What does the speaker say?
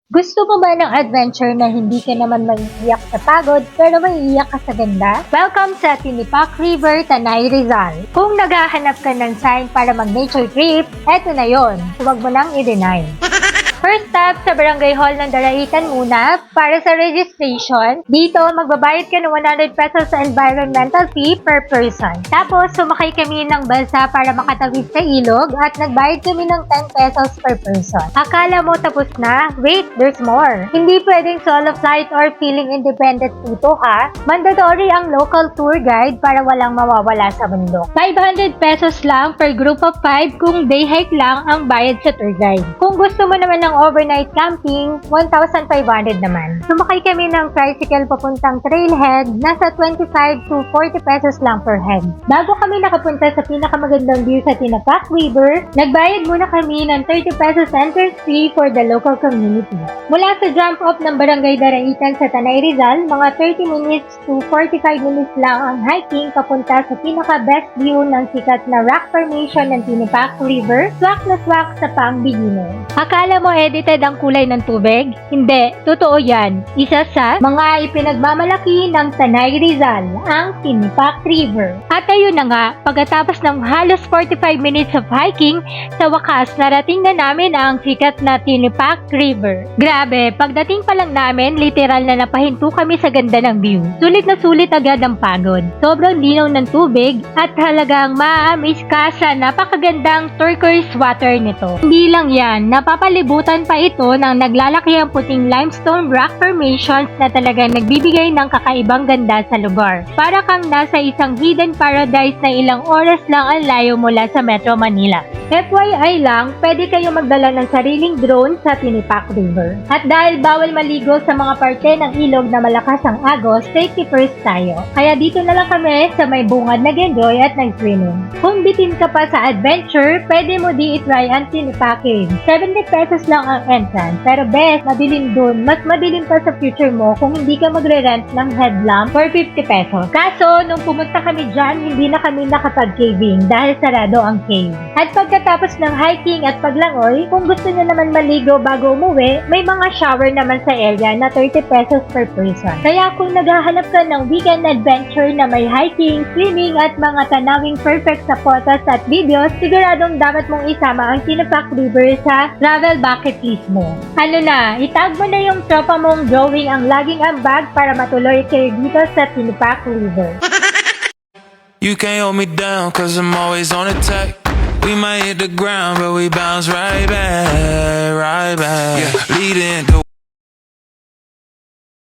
Gusto mo ba ng adventure na hindi ka naman maiiyak sa pagod pero maiiyak ka sa ganda? Welcome sa Tinipak River, Tanay Rizal. Kung naghahanap ka ng sign para mag-nature trip, eto na yon. Huwag mo nang i-deny. First stop sa Barangay Hall ng Daraitan muna para sa registration. Dito, magbabayad ka ng 100 pesos sa environmental fee per person. Tapos, sumakay kami ng balsa para makatawid sa ilog at nagbayad kami ng 10 pesos per person. Akala mo tapos na? Wait, there's more. Hindi pwedeng solo flight or feeling independent dito ha. Mandatory ang local tour guide para walang mawawala sa bundok. 500 pesos lang per group of 5 kung day hike lang ang bayad sa tour guide. Kung gusto mo naman ng overnight camping, 1,500 naman. Sumakay kami ng tricycle papuntang trailhead, nasa 25 to 40 pesos lang per head. Bago kami nakapunta sa pinakamagandang view sa Tinapak River, nagbayad muna kami ng 30 pesos entrance fee for the local community. Mula sa jump off ng Barangay Daraitan sa Tanay Rizal, mga 30 minutes to 45 minutes lang ang hiking papunta sa pinaka-best view ng sikat na rock formation ng Tinapak River, swak na swak sa pang-beginner. Akala mo edited ang kulay ng tubig? Hindi, totoo yan. Isa sa mga ipinagmamalaki ng Tanay Rizal, ang Tinipak River. At ayun na nga, pagkatapos ng halos 45 minutes of hiking, sa wakas narating na namin ang sikat na Tinipak River. Grabe, pagdating pa lang namin, literal na napahinto kami sa ganda ng view. Sulit na sulit agad ang pagod. Sobrang linaw ng tubig at halagang ma-amaze ka sa napakagandang turquoise water nito. Hindi lang yan, napapalibutan pa ito ng naglalaki ang puting limestone rock formations na talagang nagbibigay ng kakaibang ganda sa lugar. Para kang nasa isang hidden paradise na ilang oras lang ang layo mula sa Metro Manila. FYI lang, pwede kayo magdala ng sariling drone sa Tinipak River. At dahil bawal maligo sa mga parte ng ilog na malakas ang agos, safety first tayo. Kaya dito na lang kami sa may bungad nag-enjoy at nag-swimming. Kung bitin ka pa sa adventure, pwede mo di itry ang Tinipak Cave. 70 pesos lang ang entrance. Pero best, madilim dun. Mas madilim pa sa future mo kung hindi ka magre-rent ng headlamp for 50 pesos. Kaso, nung pumunta kami dyan, hindi na kami nakapag-caving dahil sarado ang cave. At pagkatapos ng hiking at paglangoy, kung gusto nyo naman maligo bago umuwi, may mga shower naman sa area na 30 pesos per person. Kaya kung naghahanap ka ng weekend adventure na may hiking, swimming at mga tanawing perfect sa photos at videos, siguradong dapat mong isama ang Tinapak River sa travel bucket list mo. Ano na, itag mo na yung tropa mong drawing ang laging ambag para matuloy kayo dito sa Tinipak River. You can't hold me down cause I'm always on attack. We might hit the ground but we bounce right back, right back. Yeah, leading the